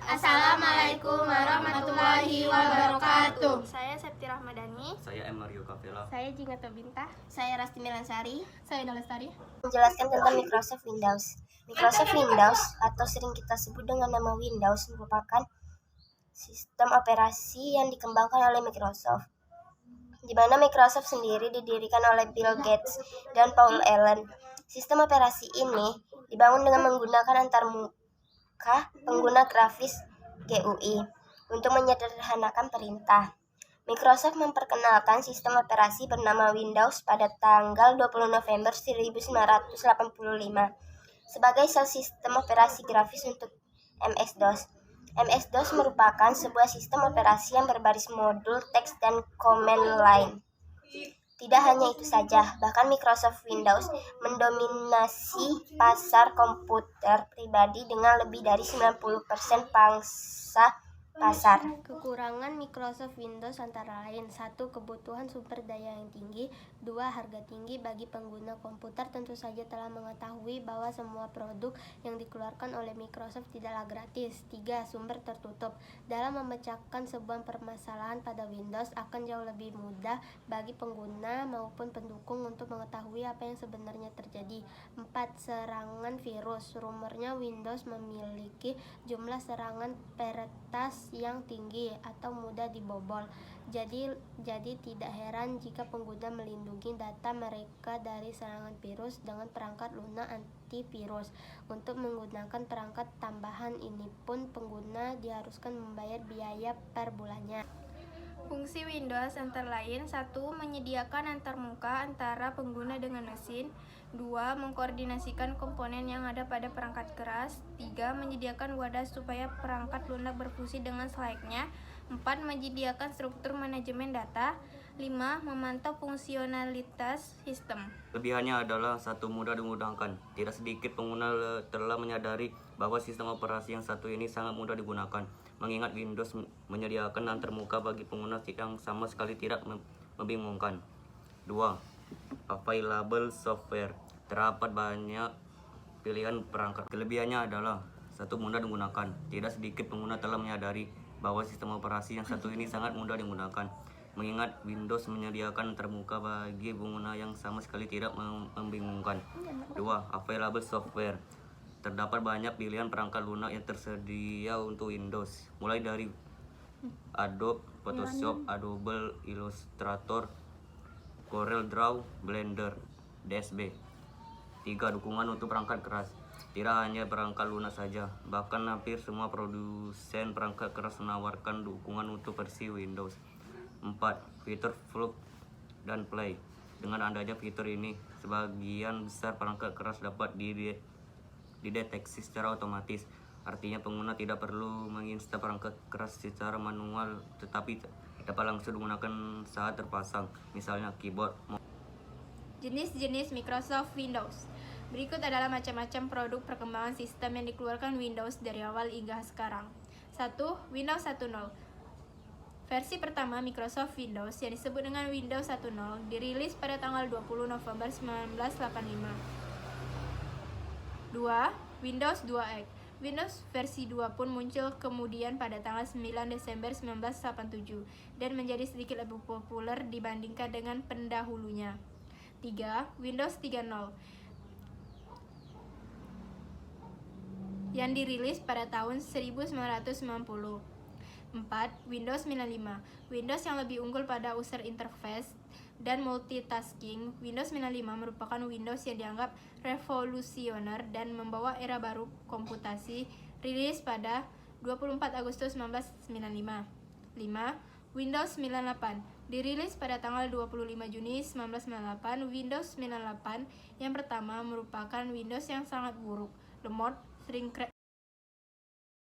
Assalamualaikum warahmatullahi wabarakatuh. Saya Septi Rahmadani. Saya M. Mario Kavela. Saya Jingato Binta. Saya Rasti Melansari. Saya Dalestari. Menjelaskan tentang Microsoft Windows. Microsoft Windows atau sering kita sebut dengan nama Windows merupakan sistem operasi yang dikembangkan oleh Microsoft, di mana Microsoft sendiri didirikan oleh Bill Gates dan Paul Allen. Sistem operasi ini dibangun dengan menggunakan antarmuka pengguna grafis GUI untuk menyederhanakan perintah. Microsoft memperkenalkan sistem operasi bernama Windows pada tanggal 20 November 1985 sebagai sistem operasi grafis untuk MS-DOS. MS-DOS merupakan sebuah sistem operasi yang berbasis modul teks dan command line. Tidak hanya itu saja, bahkan Microsoft Windows mendominasi pasar komputer pribadi dengan lebih dari 90% pangsa pasar. Kekurangan Microsoft Windows antara lain: 1. Kebutuhan sumber daya yang tinggi. 2. Harga tinggi. Bagi pengguna komputer tentu saja telah mengetahui bahwa semua produk yang dikeluarkan oleh Microsoft tidaklah gratis. 3. Sumber tertutup. Dalam memecahkan sebuah permasalahan pada Windows akan jauh lebih mudah bagi pengguna maupun pendukung untuk mengetahui apa yang sebenarnya terjadi. 4. Serangan virus. Rumornya Windows memiliki jumlah serangan peretas yang tinggi atau mudah dibobol. Jadi tidak heran jika pengguna melindungi data mereka dari serangan virus dengan perangkat lunak antivirus. Untuk menggunakan perangkat tambahan ini pun pengguna diharuskan membayar biaya per bulannya. Fungsi Windows antara lain: 1. Menyediakan antarmuka antara pengguna dengan mesin. 2. Mengkoordinasikan komponen yang ada pada perangkat keras. 3. Menyediakan wadah supaya perangkat lunak berfungsi dengan selayaknya. 4. Menyediakan struktur manajemen data. 5. Memantau fungsionalitas sistem. Kelebihannya adalah 1. Mudah dimudahkan. Tidak sedikit pengguna telah menyadari bahwa sistem operasi yang satu ini sangat mudah digunakan, mengingat Windows menyediakan antarmuka bagi pengguna yang sama sekali tidak membingungkan. 2. Available software. Terdapat banyak pilihan perangkat. Kelebihannya adalah 1. Mudah digunakan. Tidak sedikit pengguna telah menyadari bahwa sistem operasi yang satu ini sangat mudah digunakan, mengingat Windows menyediakan antarmuka bagi pengguna yang sama sekali tidak membingungkan. 2. Available software. Terdapat banyak pilihan perangkat lunak yang tersedia untuk Windows, mulai dari Adobe Photoshop, Adobe Illustrator, Corel Draw, Blender, DSB. 3. Dukungan untuk perangkat keras. Tidak hanya perangkat lunak saja, bahkan hampir semua produsen perangkat keras menawarkan dukungan untuk versi Windows. 4. Fitur plug dan play. Dengan adanya fitur ini, sebagian besar perangkat keras dapat dideteksi secara otomatis. Artinya pengguna tidak perlu menginstal perangkat keras secara manual, tetapi dapat langsung digunakan saat terpasang, misalnya keyboard. Jenis-jenis Microsoft Windows. Berikut adalah macam-macam produk perkembangan sistem yang dikeluarkan Windows dari awal hingga sekarang. 1. Windows 10. Versi pertama Microsoft Windows yang disebut dengan Windows 10 dirilis pada tanggal 20 November 1985. 2. Windows 2X. Windows versi 2 pun muncul kemudian pada tanggal 9 Desember 1987 dan menjadi sedikit lebih populer dibandingkan dengan pendahulunya. 3. Windows 3.0 yang dirilis pada tahun 1990. 4. Windows 95. Windows yang lebih unggul pada user interface dan multitasking. Windows 95 merupakan Windows yang dianggap revolusioner dan membawa era baru komputasi, rilis pada 24 Agustus 1995. 5. Windows 98 dirilis pada tanggal 25 Juni 1998. Windows 98 yang pertama merupakan Windows yang sangat buruk, lemot, sering